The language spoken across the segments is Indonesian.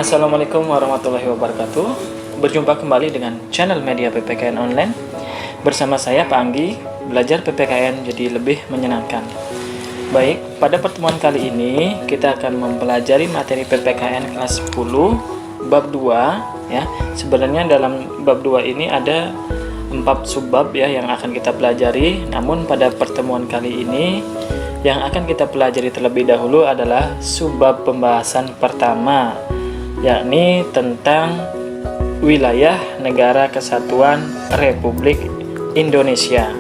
Assalamualaikum warahmatullahi wabarakatuh. Berjumpa kembali dengan channel media PPKN Online. Bersama saya Pak Anggi, belajar PPKN jadi lebih menyenangkan. Baik, pada pertemuan kali ini kita akan mempelajari materi PPKN kelas 10 bab 2 ya. Sebenarnya dalam bab 2 ini ada 4 subbab ya yang akan kita pelajari. Namun pada pertemuan kali ini yang akan kita pelajari terlebih dahulu adalah subbab pembahasan pertama, yakni tentang wilayah Negara Kesatuan Republik Indonesia.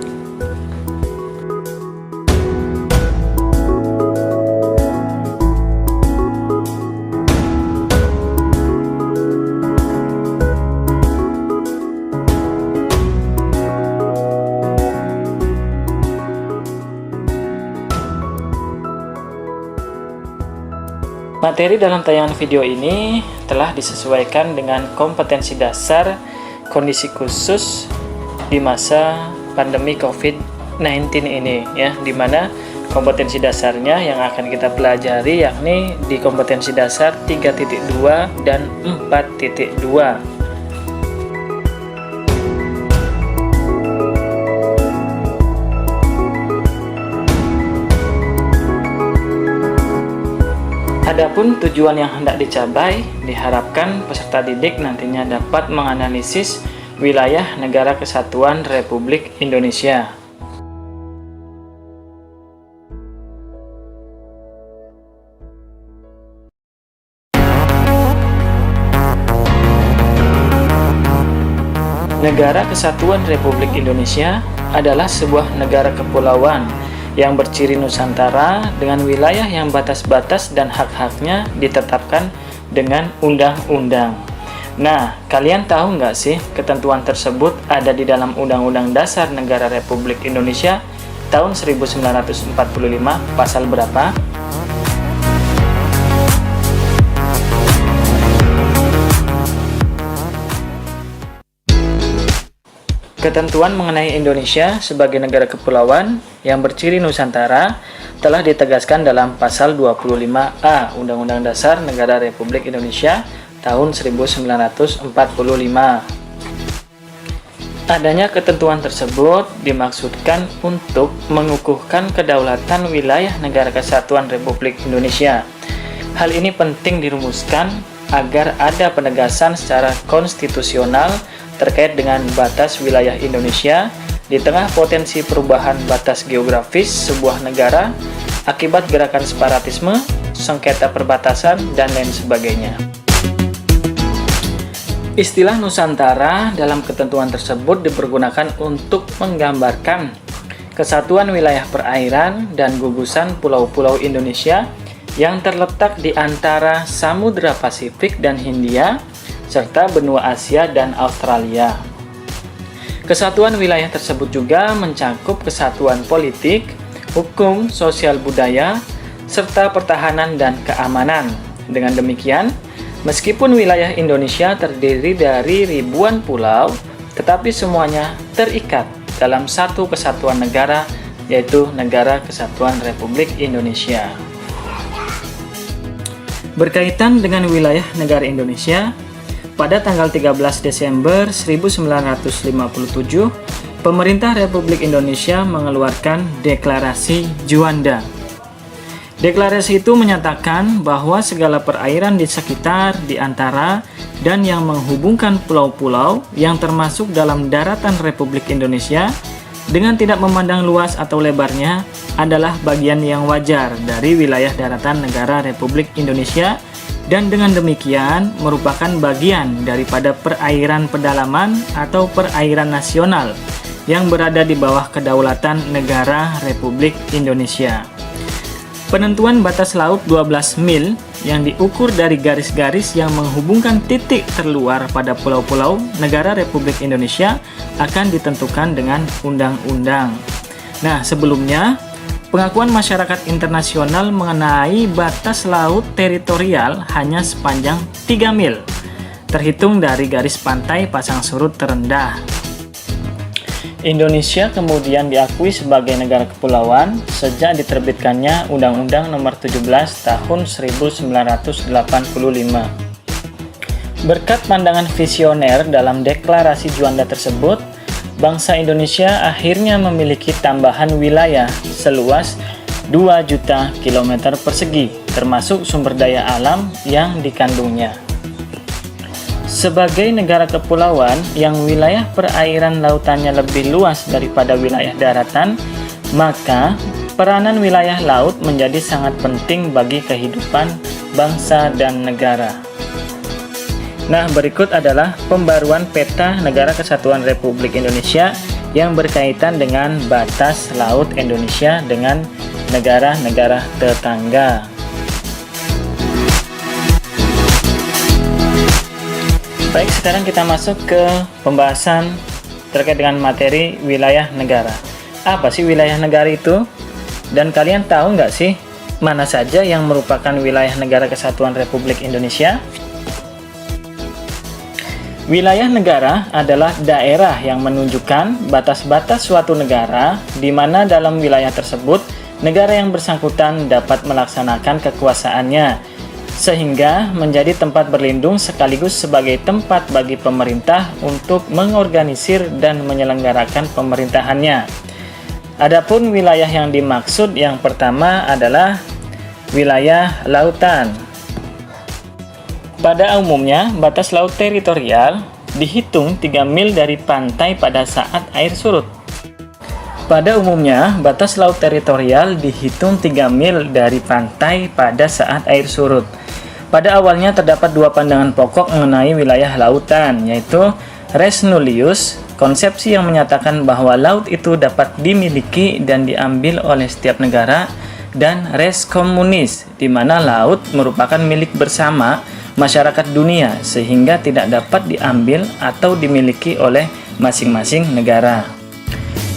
Materi dalam tayangan video ini telah disesuaikan dengan kompetensi dasar kondisi khusus di masa pandemi COVID-19 ini ya, dimana kompetensi dasarnya yang akan kita pelajari yakni di kompetensi dasar 3.2 dan 4.2. Adapun tujuan yang hendak dicapai, diharapkan peserta didik nantinya dapat menganalisis wilayah Negara Kesatuan Republik Indonesia. Negara Kesatuan Republik Indonesia adalah sebuah negara kepulauan yang berciri Nusantara dengan wilayah yang batas-batas dan hak-haknya ditetapkan dengan undang-undang. Nah, kalian tahu nggak sih ketentuan tersebut ada di dalam Undang-Undang Dasar Negara Republik Indonesia tahun 1945 pasal berapa? Ketentuan mengenai Indonesia sebagai negara kepulauan yang berciri Nusantara telah ditegaskan dalam pasal 25A Undang-Undang Dasar Negara Republik Indonesia tahun 1945. Adanya ketentuan tersebut dimaksudkan untuk mengukuhkan kedaulatan wilayah Negara Kesatuan Republik Indonesia. Hal ini penting dirumuskan agar ada penegasan secara konstitusional terkait dengan batas wilayah Indonesia di tengah potensi perubahan batas geografis sebuah negara akibat gerakan separatisme, sengketa perbatasan, dan lain sebagainya. Istilah Nusantara dalam ketentuan tersebut dipergunakan untuk menggambarkan kesatuan wilayah perairan dan gugusan pulau-pulau Indonesia yang terletak di antara Samudra Pasifik dan Hindia serta benua Asia dan Australia. Kesatuan wilayah tersebut juga mencakup kesatuan politik, hukum, sosial budaya, serta pertahanan dan keamanan. Dengan demikian, meskipun wilayah Indonesia terdiri dari ribuan pulau, tetapi semuanya terikat dalam satu kesatuan negara, yaitu Negara Kesatuan Republik Indonesia. Berkaitan dengan wilayah negara Indonesia, pada tanggal 13 Desember 1957, pemerintah Republik Indonesia mengeluarkan Deklarasi Juanda. Deklarasi itu menyatakan bahwa segala perairan di sekitar, di antara, dan yang menghubungkan pulau-pulau yang termasuk dalam daratan Republik Indonesia dengan tidak memandang luas atau lebarnya adalah bagian yang wajar dari wilayah daratan negara Republik Indonesia dan dengan demikian merupakan bagian daripada perairan pedalaman atau perairan nasional yang berada di bawah kedaulatan negara Republik Indonesia. Penentuan batas laut 12 mil yang diukur dari garis-garis yang menghubungkan titik terluar pada pulau-pulau negara Republik Indonesia akan ditentukan dengan undang-undang. Nah, sebelumnya pengakuan masyarakat internasional mengenai batas laut teritorial hanya sepanjang 3 mil, terhitung dari garis pantai pasang surut terendah. Indonesia kemudian diakui sebagai negara kepulauan sejak diterbitkannya Undang-Undang Nomor 17 Tahun 1985. Berkat pandangan visioner dalam deklarasi Juanda tersebut, bangsa Indonesia akhirnya memiliki tambahan wilayah seluas 2 juta kilometer persegi, termasuk sumber daya alam yang dikandungnya. Sebagai negara kepulauan yang wilayah perairan lautannya lebih luas daripada wilayah daratan, maka peranan wilayah laut menjadi sangat penting bagi kehidupan bangsa dan negara. Nah, berikut adalah pembaruan peta Negara Kesatuan Republik Indonesia yang berkaitan dengan batas laut Indonesia dengan negara-negara tetangga. Baik, sekarang kita masuk ke pembahasan terkait dengan materi wilayah negara. Apa sih wilayah negara itu? Dan kalian tahu nggak sih mana saja yang merupakan wilayah negara Kesatuan Republik Indonesia? Wilayah negara adalah daerah yang menunjukkan batas-batas suatu negara, di mana dalam wilayah tersebut negara yang bersangkutan dapat melaksanakan kekuasaannya, sehingga menjadi tempat berlindung sekaligus sebagai tempat bagi pemerintah untuk mengorganisir dan menyelenggarakan pemerintahannya. Adapun wilayah yang dimaksud yang pertama adalah wilayah lautan. Pada umumnya, batas laut teritorial dihitung 3 mil dari pantai pada saat air surut. Pada umumnya, batas laut teritorial dihitung 3 mil dari pantai pada saat air surut. Pada awalnya terdapat dua pandangan pokok mengenai wilayah lautan, yaitu res nullius, konsepsi yang menyatakan bahwa laut itu dapat dimiliki dan diambil oleh setiap negara, dan res communis, di mana laut merupakan milik bersama masyarakat dunia sehingga tidak dapat diambil atau dimiliki oleh masing-masing negara.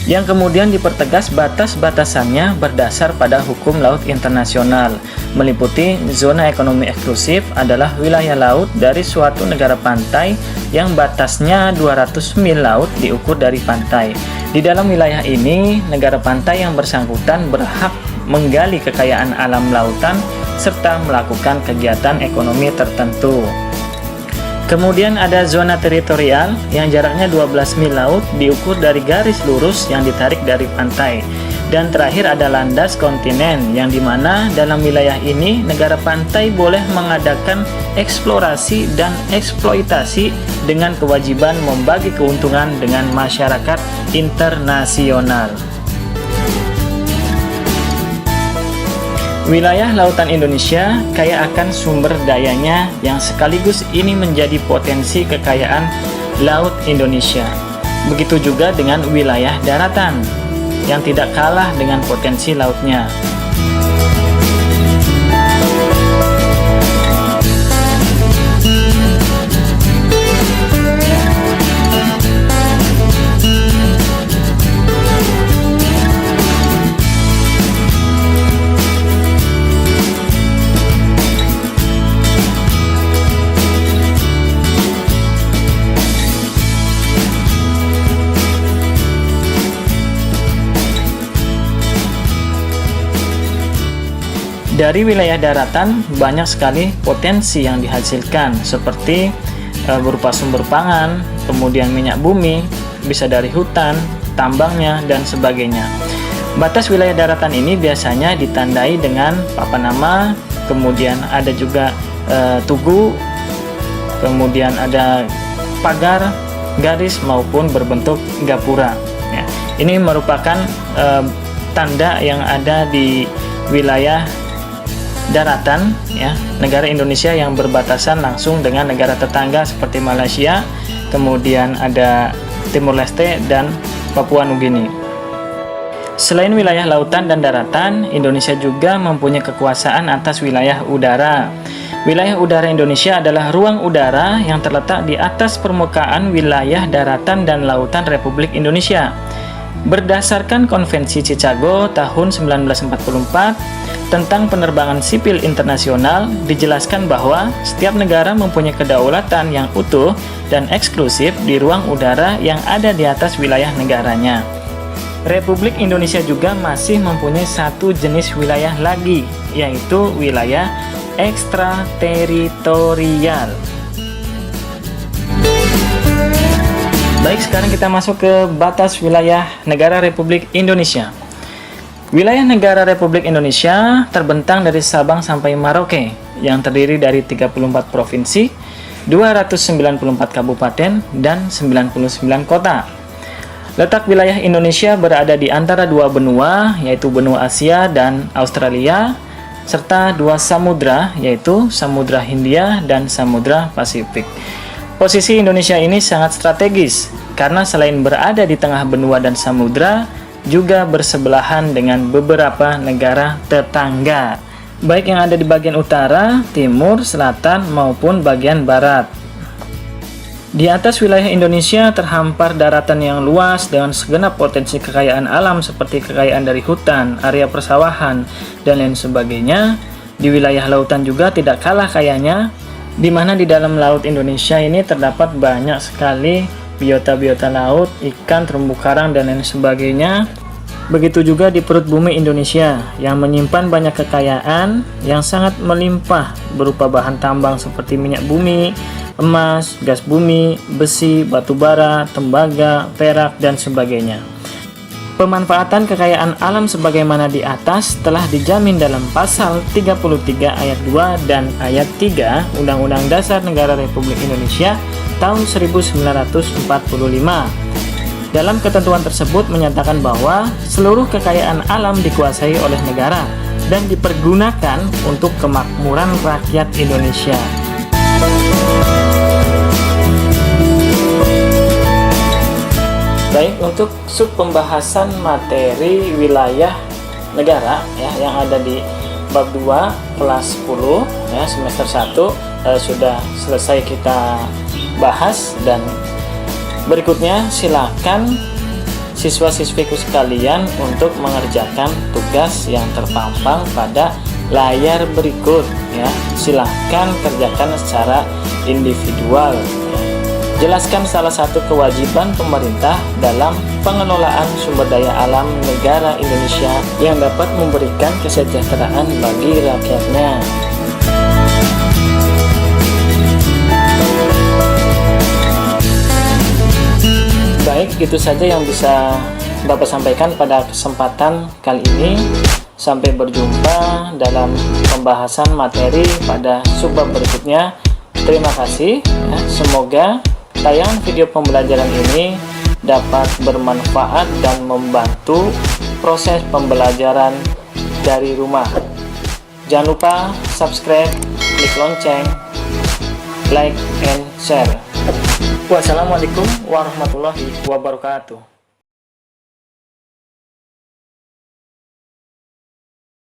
Yang kemudian dipertegas batas-batasannya berdasar pada hukum laut internasional, meliputi zona ekonomi eksklusif adalah wilayah laut dari suatu negara pantai yang batasnya 200 mil laut diukur dari pantai. Di dalam wilayah ini, negara pantai yang bersangkutan berhak menggali kekayaan alam lautan serta melakukan kegiatan ekonomi tertentu. Kemudian ada zona teritorial yang jaraknya 12 mil laut diukur dari garis lurus yang ditarik dari pantai. Dan terakhir ada landas kontinen yang dimana dalam wilayah ini negara pantai boleh mengadakan eksplorasi dan eksploitasi dengan kewajiban membagi keuntungan dengan masyarakat internasional. Wilayah lautan Indonesia kaya akan sumber dayanya yang sekaligus ini menjadi potensi kekayaan laut Indonesia. Begitu juga dengan wilayah daratan yang tidak kalah dengan potensi lautnya. Dari wilayah daratan banyak sekali potensi yang dihasilkan seperti berupa sumber pangan, kemudian minyak bumi, bisa dari hutan, tambangnya, dan sebagainya. Batas wilayah daratan ini biasanya ditandai dengan papan nama, kemudian ada juga tugu, kemudian ada pagar, garis maupun berbentuk gapura. Ya, ini merupakan tanda yang ada di wilayah daratan ya negara Indonesia yang berbatasan langsung dengan negara tetangga seperti Malaysia, kemudian ada Timur Leste dan Papua Nugini. Selain wilayah lautan dan daratan, Indonesia juga mempunyai kekuasaan atas wilayah udara. Wilayah udara Indonesia adalah ruang udara yang terletak di atas permukaan wilayah daratan dan lautan Republik Indonesia. Berdasarkan Konvensi Chicago tahun 1944 tentang penerbangan sipil internasional, dijelaskan bahwa setiap negara mempunyai kedaulatan yang utuh dan eksklusif di ruang udara yang ada di atas wilayah negaranya. Republik Indonesia juga masih mempunyai satu jenis wilayah lagi, yaitu wilayah ekstrateritorial. Baik, sekarang kita masuk ke batas wilayah negara Republik Indonesia. Wilayah negara Republik Indonesia terbentang dari Sabang sampai Merauke yang terdiri dari 34 provinsi, 294 kabupaten, dan 99 kota. Letak wilayah Indonesia berada di antara dua benua, yaitu benua Asia dan Australia, serta dua samudra, yaitu Samudra Hindia dan Samudra Pasifik. Posisi Indonesia ini sangat strategis, karena selain berada di tengah benua dan samudra, juga bersebelahan dengan beberapa negara tetangga, baik yang ada di bagian utara, timur, selatan, maupun bagian barat. Di atas wilayah Indonesia terhampar daratan yang luas dengan segenap potensi kekayaan alam seperti kekayaan dari hutan, area persawahan, dan lain sebagainya. Di wilayah lautan juga tidak kalah kayanya, di mana di dalam laut Indonesia ini terdapat banyak sekali biota-biota laut, ikan, terumbu karang, dan lain sebagainya. Begitu juga di perut bumi Indonesia yang menyimpan banyak kekayaan yang sangat melimpah berupa bahan tambang seperti minyak bumi, emas, gas bumi, besi, batu bara, tembaga, perak, dan sebagainya. Pemanfaatan kekayaan alam sebagaimana di atas telah dijamin dalam pasal 33 ayat 2 dan ayat 3 Undang-Undang Dasar Negara Republik Indonesia tahun 1945. Dalam ketentuan tersebut menyatakan bahwa seluruh kekayaan alam dikuasai oleh negara dan dipergunakan untuk kemakmuran rakyat Indonesia. Baik, untuk sub pembahasan materi wilayah negara ya yang ada di bab 2 kelas 10 ya semester 1 sudah selesai kita bahas, dan berikutnya silakan siswa-siswiku sekalian untuk mengerjakan tugas yang terpampang pada layar berikut ya. Silahkan kerjakan secara individual ya. Jelaskan salah satu kewajiban pemerintah dalam pengelolaan sumber daya alam negara Indonesia yang dapat memberikan kesejahteraan bagi rakyatnya. Baik, itu saja yang bisa Bapak sampaikan pada kesempatan kali ini. Sampai berjumpa dalam pembahasan materi pada subbab berikutnya. Terima kasih ya. Semoga tayangan video pembelajaran ini dapat bermanfaat dan membantu proses pembelajaran dari rumah. Jangan lupa subscribe, klik lonceng, like, and share. Wassalamualaikum warahmatullahi wabarakatuh.